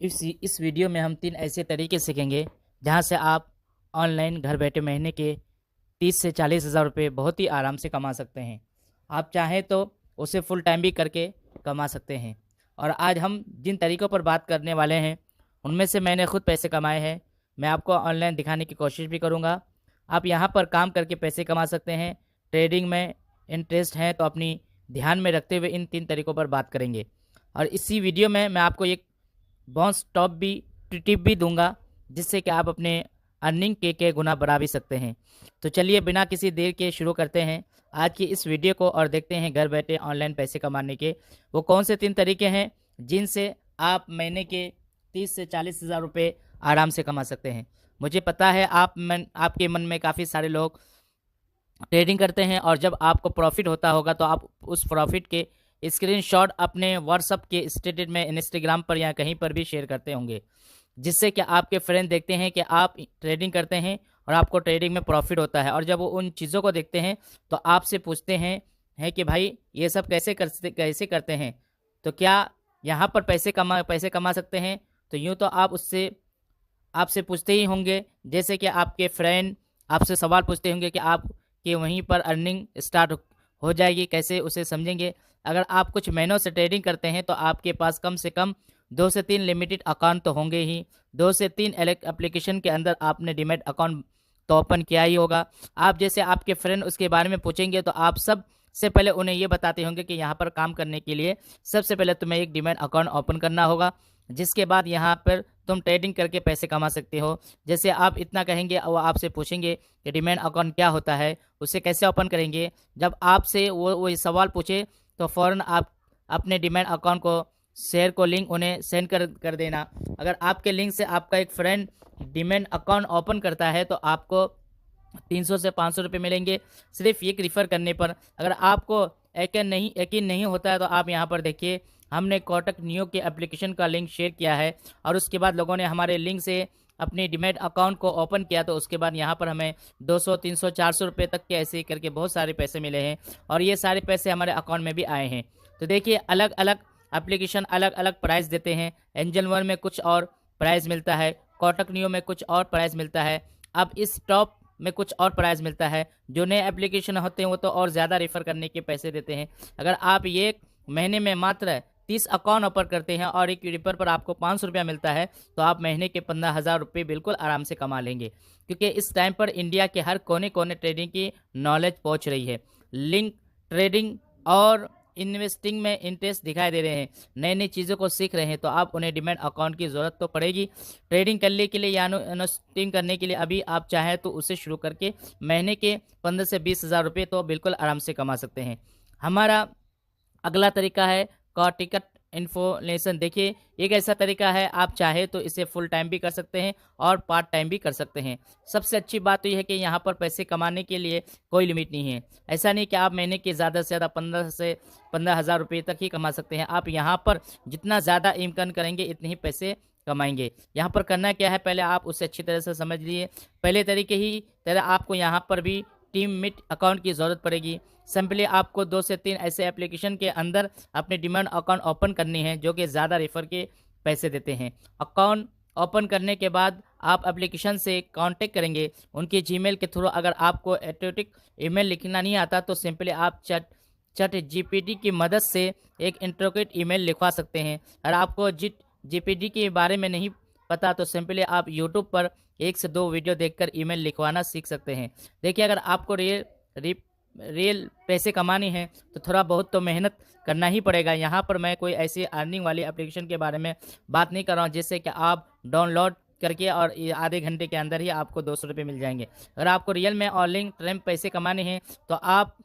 इस वीडियो में हम 3 ऐसे तरीके सीखेंगे जहां से आप ऑनलाइन घर बैठे महीने के 30 से 40 हज़ार रुपये बहुत ही आराम से कमा सकते हैं। आप चाहें तो उसे फुल टाइम भी करके कमा सकते हैं। और आज हम जिन तरीक़ों पर बात करने वाले हैं, उनमें से मैंने खुद पैसे कमाए हैं। मैं आपको ऑनलाइन दिखाने की कोशिश भी करूँगा। आप यहाँ पर काम करके पैसे कमा सकते हैं। ट्रेडिंग में इंटरेस्ट है तो अपनी ध्यान में रखते हुए इन 3 तरीक़ों पर बात करेंगे। और इसी वीडियो में मैं आपको एक बॉन्स टॉप भी टिप भी दूंगा, जिससे कि आप अपने अर्निंग के गुना बढ़ा भी सकते हैं। तो चलिए बिना किसी देर के शुरू करते हैं आज की इस वीडियो को और देखते हैं घर बैठे ऑनलाइन पैसे कमाने के वो कौन से 3 तरीके हैं जिनसे आप महीने के 30 से 40 हज़ार रुपये आराम से कमा सकते हैं। मुझे पता है आपके मन में काफ़ी सारे लोग ट्रेडिंग करते हैं और जब आपको प्रॉफिट होता होगा तो आप उस प्रॉफिट के स्क्रीनशॉट अपने व्हाट्सअप के स्टेटस में, इंस्टाग्राम पर या कहीं पर भी शेयर करते होंगे, जिससे कि आपके फ्रेंड देखते हैं कि आप ट्रेडिंग करते हैं और आपको ट्रेडिंग में प्रॉफिट होता है। और जब वो उन चीज़ों को देखते हैं तो आपसे पूछते हैं कि भाई ये सब कैसे करते हैं, तो क्या यहाँ पर पैसे कमा सकते हैं। तो यूँ तो आप उससे आपसे पूछते ही होंगे, जैसे कि आपके फ्रेंड आपसे सवाल पूछते होंगे कि आप कि वहीं पर अर्निंग स्टार्ट हो जाएगी, कैसे उसे समझेंगे। अगर आप कुछ महीनों से ट्रेडिंग करते हैं तो आपके पास कम से कम 2 से 3 लिमिटेड अकाउंट तो होंगे ही। 2 से 3 एप्लीकेशन के अंदर आपने डीमैट अकाउंट तो ओपन किया ही होगा। आप जैसे आपके फ्रेंड उसके बारे में पूछेंगे तो आप सबसे पहले उन्हें ये बताते होंगे कि यहाँ पर काम करने के लिए सबसे पहले तुम्हें एक डीमैट अकाउंट ओपन करना होगा, जिसके बाद यहाँ पर तुम ट्रेडिंग करके पैसे कमा सकते हो। जैसे आप इतना कहेंगे, वो आपसे पूछेंगे कि डीमैट अकाउंट क्या होता है, उसे कैसे ओपन करेंगे। जब आपसे वो ये सवाल पूछे तो फ़ौरन आप अपने डीमैट अकाउंट को शेयर को लिंक उन्हें सेंड कर देना। अगर आपके लिंक से आपका एक फ्रेंड डीमैट अकाउंट ओपन करता है तो आपको 300 से 500 रुपये मिलेंगे सिर्फ एक रिफ़र करने पर। अगर आपको यकीन नहीं होता है तो आप यहाँ पर देखिए, हमने कोटक नियो के एप्लीकेशन का लिंक शेयर किया है और उसके बाद लोगों ने हमारे लिंक से अपनी डीमैट अकाउंट को ओपन किया, तो उसके बाद यहाँ पर हमें 200 300 400 रुपये तक के ऐसे ही करके बहुत सारे पैसे मिले हैं और ये सारे पैसे हमारे अकाउंट में भी आए हैं। तो देखिए, अलग अलग एप्लीकेशन अलग अलग प्राइस देते हैं। एंजल वन में कुछ और प्राइस मिलता है, कोटक नियो में कुछ और प्राइस मिलता है, अब इस टॉप में कुछ और प्राइस मिलता है। जो नए एप्लीकेशन होते हैं वो तो और ज़्यादा रेफ़र करने के पैसे देते हैं। अगर आप ये महीने में मात्र 30 अकाउंट ओपन करते हैं और एक रेफ़र पर आपको 500 रुपया मिलता है, तो आप महीने के 15,000 रुपये बिल्कुल आराम से कमा लेंगे। क्योंकि इस टाइम पर इंडिया के हर कोने कोने ट्रेडिंग की नॉलेज पहुंच रही है। लिंक ट्रेडिंग और इन्वेस्टिंग में इंटरेस्ट दिखाई दे रहे हैं, नई नई चीज़ों को सीख रहे हैं, तो आप उन्हें डीमैट अकाउंट की ज़रूरत तो पड़ेगी ट्रेडिंग करने के लिए या इन्वेस्टिंग करने के लिए। अभी आप चाहें तो उसे शुरू करके महीने के 15 से 20 हज़ार रुपये तो बिल्कुल आराम से कमा सकते हैं। हमारा अगला तरीका है का टिकट इन्फॉर्मेशन। देखिए, एक ऐसा तरीका है, आप चाहे तो इसे फुल टाइम भी कर सकते हैं और पार्ट टाइम भी कर सकते हैं। सबसे अच्छी बात तो यह है कि यहाँ पर पैसे कमाने के लिए कोई लिमिट नहीं है। ऐसा नहीं कि आप महीने के ज़्यादा से ज़्यादा 15 से 15,000 रुपये तक ही कमा सकते हैं। आप यहाँ पर जितना ज़्यादा इनकम करेंगे इतने ही पैसे कमाएंगे। यहाँ पर करना क्या है, पहले आप उसे अच्छी तरह से समझ लिए। पहले तरीके ही तरह आपको यहाँ पर भी टीम मीट अकाउंट की ज़रूरत पड़ेगी। सिंपली आपको 2 से 3 ऐसे एप्लीकेशन के अंदर अपने डीमैट अकाउंट ओपन करनी है जो कि ज़्यादा रेफर के पैसे देते हैं। अकाउंट ओपन करने के बाद आप एप्लीकेशन से कांटेक्ट करेंगे उनके जीमेल के थ्रू। अगर आपको ऑटोमेटिक ईमेल लिखना नहीं आता तो सिंपली आप चैट जीपीटी की मदद से एक इंट्रोगेट ईमेल लिखवा सकते हैं। और आपको जीपीटी के बारे में नहीं पता तो सिंपली आप यूट्यूब पर 1 से 2 वीडियो देखकर ईमेल लिखवाना सीख सकते हैं। देखिए, अगर आपको रियल पैसे कमाने हैं तो थोड़ा बहुत तो मेहनत करना ही पड़ेगा। यहाँ पर मैं कोई ऐसी अर्निंग वाली एप्लीकेशन के बारे में बात नहीं कर रहा हूँ जिससे कि आप डाउनलोड करके और आधे घंटे के अंदर ही आपको 200 रुपये मिल जाएंगे। अगर आपको रियल में ऑनलाइन टाइम पैसे कमाने हैं तो आप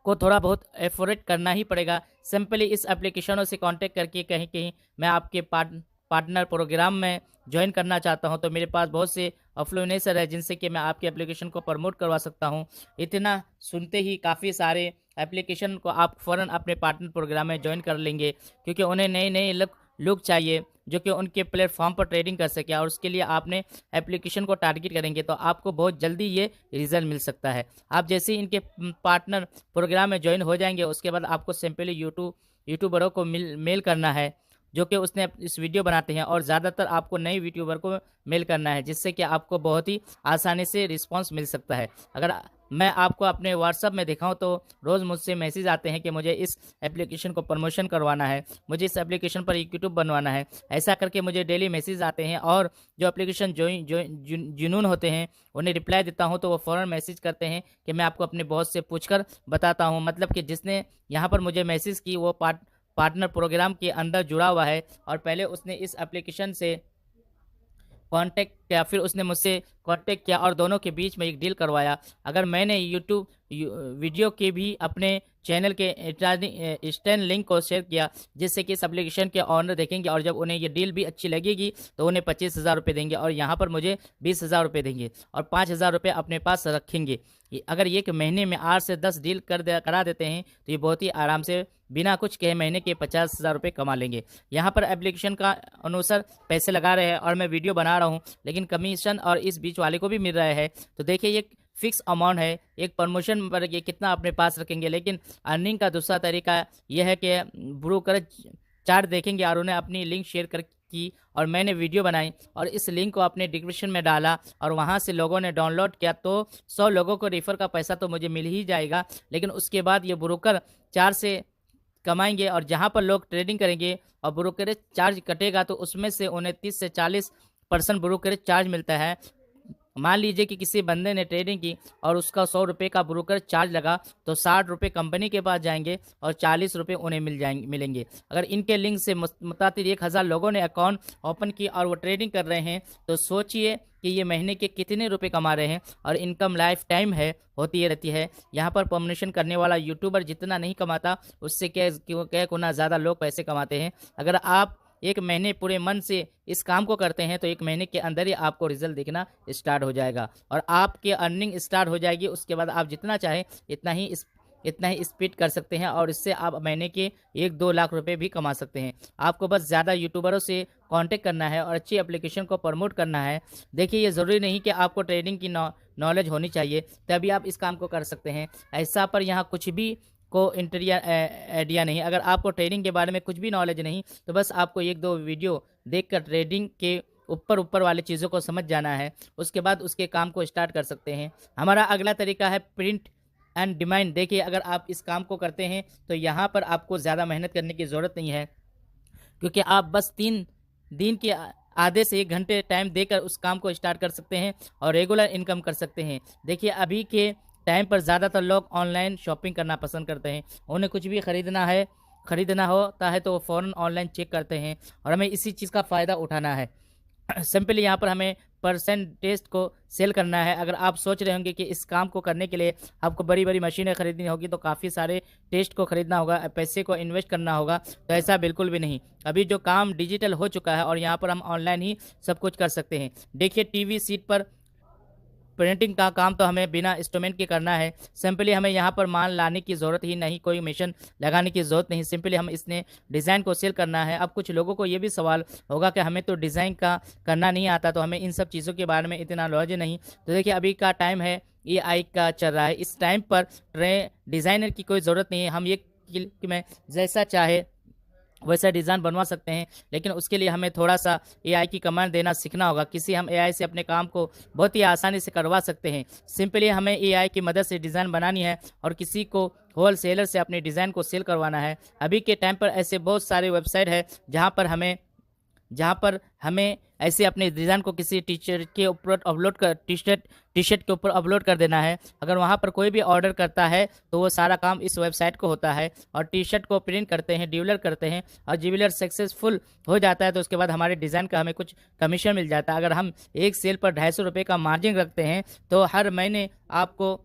को थोड़ा बहुत एफोर्ट करना ही पड़ेगा। सिंपली इस एप्लीकेशनों से कांटेक्ट करके कहीं कहीं मैं आपके पार्टनर प्रोग्राम में ज्वाइन करना चाहता हूं, तो मेरे पास बहुत से इन्फ्लुएंसर है जिनसे कि मैं आपके एप्लीकेशन को प्रमोट करवा सकता हूं। इतना सुनते ही काफ़ी सारे एप्लीकेशन को आप फ़ौरन अपने पार्टनर प्रोग्राम में ज्वाइन कर लेंगे, क्योंकि उन्हें नए नए लोग चाहिए जो कि उनके प्लेटफॉर्म पर ट्रेडिंग कर सके। और उसके लिए आपने एप्लीकेशन को टारगेट करेंगे तो आपको बहुत जल्दी ये रिजल्ट मिल सकता है। आप जैसे ही इनके पार्टनर प्रोग्राम में ज्वाइन हो जाएंगे, उसके बाद आपको सिंपली यूट्यूबरों को मेल करना है। जो कि उसने इस वीडियो बनाते हैं, और ज़्यादातर आपको नए यूट्यूबर को मेल करना है, जिससे कि आपको बहुत ही आसानी से रिस्पॉन्स मिल सकता है। अगर मैं आपको अपने व्हाट्सएप में दिखाऊं तो रोज़ मुझसे मैसेज आते हैं कि मुझे इस एप्लीकेशन को प्रमोशन करवाना है, मुझे इस एप्लीकेशन पर यूट्यूब बनवाना है। ऐसा करके मुझे डेली मैसेज आते हैं, और जो एप्लीकेशन जुनून होते हैं उन्हें रिप्लाई देता हूं तो वो फ़ौरन मैसेज करते हैं कि मैं आपको अपने बॉस से पूछकर बताता हूं। मतलब कि जिसने यहाँ पर मुझे मैसेज की वो पार्टनर प्रोग्राम के अंदर जुड़ा हुआ है, और पहले उसने इस एप्लीकेशन से कांटेक्ट किया, फिर उसने मुझसे कांटेक्ट किया और दोनों के बीच में एक डील करवाया। अगर मैंने यूट्यूब वीडियो के भी अपने चैनल के स्टैंड लिंक को शेयर किया, जिससे कि इस एप्लीकेशन के ऑनर देखेंगे, और जब उन्हें ये डील भी अच्छी लगेगी तो उन्हें 25,000 रुपये देंगे, और यहाँ पर मुझे 20,000 रुपये देंगे, और 5,000 रुपये अपने पास रखेंगे। अगर ये कि महीने में 8 से 10 डील करा देते हैं तो ये बहुत ही आराम से बिना कुछ कहे महीने के 50,000 रुपये कमा लेंगे। यहाँ पर एप्लीकेशन का अनुसार पैसे लगा रहे हैं और मैं वीडियो बना रहा हूँ, लेकिन कमीशन और इस बीच वाले को भी मिल रहा है। तो देखिए ये फिक्स अमाउंट है, एक प्रमोशन पर ये कितना अपने पास रखेंगे। लेकिन अर्निंग का दूसरा तरीका यह है कि ब्रोकर चार्ट देखेंगे और उन्हें अपनी लिंक शेयर कर की, और मैंने वीडियो बनाई और इस लिंक को अपने डिस्क्रिप्शन में डाला, और वहां से लोगों ने डाउनलोड किया, तो 100 लोगों को रेफर का पैसा तो मुझे मिल ही जाएगा। लेकिन उसके बाद ये ब्रोकर 4 से कमाएंगे, और जहां पर लोग ट्रेडिंग करेंगे और ब्रोकरेज चार्ज कटेगा तो उसमें से उन्हें 30 से 40% ब्रोकरेज चार्ज मिलता है। मान लीजिए कि किसी बंदे ने ट्रेडिंग की और उसका 100 रुपये का ब्रोकर चार्ज लगा, तो 60 रुपये कंपनी के पास जाएंगे और 40 रुपये उन्हें मिलेंगे। अगर इनके लिंक से मुताबिक 1,000 लोगों ने अकाउंट ओपन की और वो ट्रेडिंग कर रहे हैं, तो सोचिए कि ये महीने के कितने रुपए कमा रहे हैं, और इनकम लाइफ टाइम है, होती ही रहती है। यहाँ पर प्रमोशन करने वाला यूट्यूबर जितना नहीं कमाता, उससे क्या गुना ज़्यादा लोग पैसे कमाते हैं। अगर आप एक महीने पूरे मन से इस काम को करते हैं तो एक महीने के अंदर ही आपको रिजल्ट दिखना स्टार्ट हो जाएगा, और आपकी अर्निंग स्टार्ट हो जाएगी। उसके बाद आप जितना चाहें इतना ही स्पीड कर सकते हैं, और इससे आप महीने के 1-2 लाख रुपए भी कमा सकते हैं। आपको बस ज़्यादा यूट्यूबरों से कांटेक्ट करना है और अच्छी एप्लीकेशन को प्रमोट करना है। देखिए ये ज़रूरी नहीं कि आपको ट्रेडिंग की नॉलेज होनी चाहिए तभी आप इस काम को कर सकते हैं। ऐसा पर यहाँ कुछ भी को इंटीरियर आइडिया नहीं। अगर आपको ट्रेडिंग के बारे में कुछ भी नॉलेज नहीं, तो बस आपको 1-2 वीडियो देखकर ट्रेडिंग के ऊपर वाली चीज़ों को समझ जाना है, उसके बाद उसके काम को स्टार्ट कर सकते हैं। हमारा अगला तरीका है प्रिंट एंड डिमांड। देखिए अगर आप इस काम को करते हैं तो यहाँ पर आपको ज़्यादा मेहनत करने की ज़रूरत नहीं है, क्योंकि आप बस 3 दिन के आधे से 1 घंटे टाइम देकर उस काम को स्टार्ट कर सकते हैं और रेगुलर इनकम कर सकते हैं। देखिए अभी के टाइम पर ज़्यादातर लोग ऑनलाइन शॉपिंग करना पसंद करते हैं। उन्हें कुछ भी खरीदना होता है तो वो फ़ौरन ऑनलाइन चेक करते हैं, और हमें इसी चीज़ का फ़ायदा उठाना है। सिंपली यहाँ पर हमें परसेंटेज को सेल करना है। अगर आप सोच रहे होंगे कि इस काम को करने के लिए आपको बड़ी बड़ी मशीनें खरीदनी होगी, तो काफ़ी सारे टेस्ट को खरीदना होगा, पैसे को इन्वेस्ट करना होगा, तो ऐसा बिल्कुल भी नहीं। अभी जो काम डिजिटल हो चुका है और यहाँ पर हम ऑनलाइन ही सब कुछ कर सकते हैं। देखिए टीवी सीट पर प्रिंटिंग का काम तो हमें बिना इंस्ट्रूमेंट के करना है। सिंपली हमें यहाँ पर माल लाने की ज़रूरत ही नहीं, कोई मशीन लगाने की ज़रूरत नहीं, सिंपली हम इसने डिज़ाइन को सेल करना है। अब कुछ लोगों को ये भी सवाल होगा कि हमें तो डिज़ाइन का करना नहीं आता, तो हमें इन सब चीज़ों के बारे में इतना नॉलेज नहीं। तो देखिए अभी का टाइम है AI का चल रहा है, इस टाइम पर डिज़ाइनर की कोई ज़रूरत नहीं है। हम ये क्लिक में जैसा चाहे वैसा डिज़ाइन बनवा सकते हैं, लेकिन उसके लिए हमें थोड़ा सा AI की कमांड देना सीखना होगा। हम AI से अपने काम को बहुत ही आसानी से करवा सकते हैं। सिंपली हमें AI की मदद से डिज़ाइन बनानी है और किसी को होल सेलर से अपने डिज़ाइन को सेल करवाना है। अभी के टाइम पर ऐसे बहुत सारे वेबसाइट है जहाँ पर हमें ऐसे अपने डिज़ाइन को किसी टी-शर्ट के ऊपर अपलोड कर देना है। अगर वहाँ पर कोई भी ऑर्डर करता है तो वो सारा काम इस वेबसाइट को होता है, और टी-शर्ट को प्रिंट करते हैं, डिलीवर करते हैं, और डिलीवर सक्सेसफुल हो जाता है तो उसके बाद हमारे डिज़ाइन का हमें कुछ कमीशन मिल जाता है। अगर हम एक सेल पर 250 रुपये का मार्जिन रखते हैं तो हर महीने आपको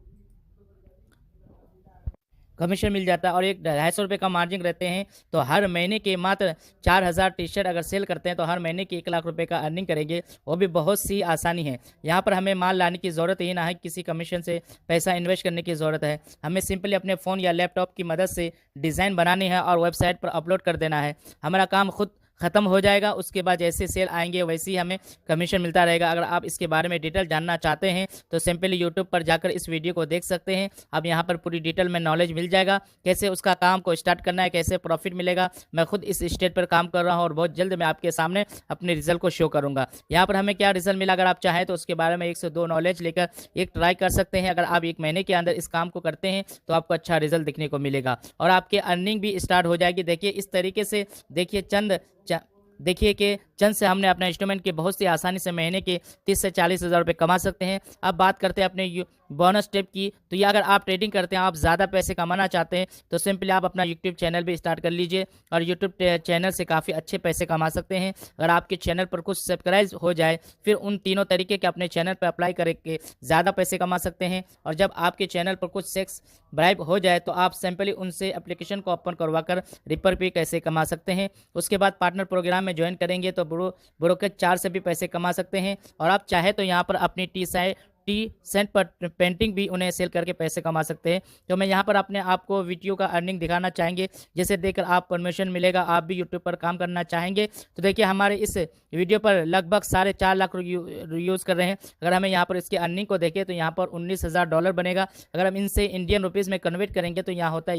कमीशन मिल जाता है, और एक 250 रुपये का मार्जिन रहते हैं तो हर महीने के मात्र 4,000 टी-शर्ट अगर सेल करते हैं तो हर महीने के 1 लाख रुपये का अर्निंग करेंगे। वो भी बहुत सी आसानी है। यहाँ पर हमें माल लाने की ज़रूरत ही ना है, किसी कमीशन से पैसा इन्वेस्ट करने की ज़रूरत है। हमें सिंपली अपने फ़ोन या लैपटॉप की मदद से डिज़ाइन बनानी है और वेबसाइट पर अपलोड कर देना है। हमारा काम खुद ख़त्म हो जाएगा, उसके बाद जैसे सेल आएंगे वैसे ही हमें कमीशन मिलता रहेगा। अगर आप इसके बारे में डिटेल जानना चाहते हैं तो सिंपली यूट्यूब पर जाकर इस वीडियो को देख सकते हैं। अब यहाँ पर पूरी डिटेल में नॉलेज मिल जाएगा, कैसे उसका काम को स्टार्ट करना है, कैसे प्रॉफिट मिलेगा। मैं खुद इस स्टेज पर काम कर रहा हूँ और बहुत जल्द मैं आपके सामने अपने रिजल्ट को शो करूँगा। यहाँ पर हमें क्या रिजल्ट मिला, अगर आप चाहें तो उसके बारे में 1 से 2 नॉलेज लेकर एक ट्राई कर सकते हैं। अगर आप 1 महीने के अंदर इस काम को करते हैं तो आपको अच्छा रिजल्ट दिखने को मिलेगा और आपकी अर्निंग भी स्टार्ट हो जाएगी। देखिए इस तरीके से, देखिए कि चंद से हमने अपना इंस्ट्रूमेंट के बहुत सी आसानी से महीने के 30 से 40 हज़ार रुपये कमा सकते हैं। अब बात करते हैं अपने बोनस टिप की। तो ये अगर आप ट्रेडिंग करते हैं, आप ज़्यादा पैसे कमाना चाहते हैं तो सिंपली आप अपना यूट्यूब चैनल भी स्टार्ट कर लीजिए और यूट्यूब चैनल से काफ़ी अच्छे पैसे कमा सकते हैं। अगर आपके चैनल पर कुछ सब्सक्राइब हो जाए, फिर उन तीनों तरीके के अपने चैनल पर अप्लाई करके ज़्यादा पैसे कमा सकते हैं। और जब आपके चैनल पर कुछ सब्सक्राइब हो जाए तो आप सिंपली उनसे एप्लीकेशन को ओपन करवा कर रिपर पे कैसे कमा सकते हैं। उसके बाद पार्टनर प्रोग्राम में ज्वाइन करेंगे तो ब्रोकर चार्ज से भी पैसे कमा सकते हैं। और आप चाहे तो यहाँ पर अपनी टी सेंट पर पेंटिंग भी उन्हें सेल करके पैसे कमा सकते हैं। तो मैं यहाँ पर अपने आपको वीडियो का अर्निंग दिखाना चाहेंगे, जैसे देखकर आप परमिशन मिलेगा, आप भी यूट्यूब पर काम करना चाहेंगे। तो देखिए हमारे इस वीडियो पर लगभग 4.5 लाख यूज़ कर रहे हैं। अगर हमें यहाँ पर इसकी अर्निंग को देखें तो यहाँ पर $19,000 बनेगा। अगर हम इनसे इंडियन रुपीज़ में कन्वर्ट करेंगे तो यहाँ होता है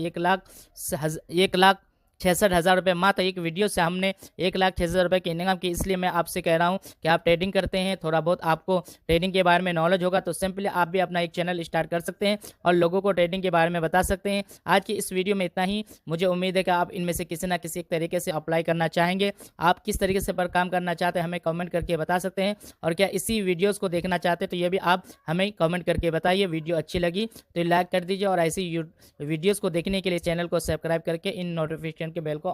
1,66,000 रुपये। मात्र एक वीडियो से हमने 1,66,000 रुपये की इनकम की। इसलिए मैं आपसे कह रहा हूँ कि आप ट्रेडिंग करते हैं, थोड़ा बहुत आपको ट्रेडिंग के बारे में नॉलेज होगा तो सिंपली आप भी अपना एक चैनल स्टार्ट कर सकते हैं और लोगों को ट्रेडिंग के बारे में बता सकते हैं। आज की इस वीडियो में इतना ही। मुझे उम्मीद है कि आप इनमें से किसी ना किसी एक तरीके से अप्लाई करना चाहेंगे। आप किस तरीके से पर काम करना चाहते हैं हमें कमेंट करके बता सकते हैं, और क्या इसी वीडियोज़ को देखना चाहते हैं तो ये भी आप हमें कमेंट करके बताइए। वीडियो अच्छी लगी तो लाइक कर दीजिए और ऐसी वीडियोज़ को देखने के लिए चैनल को सब्सक्राइब करके इन नोटिफिकेशन के बेल को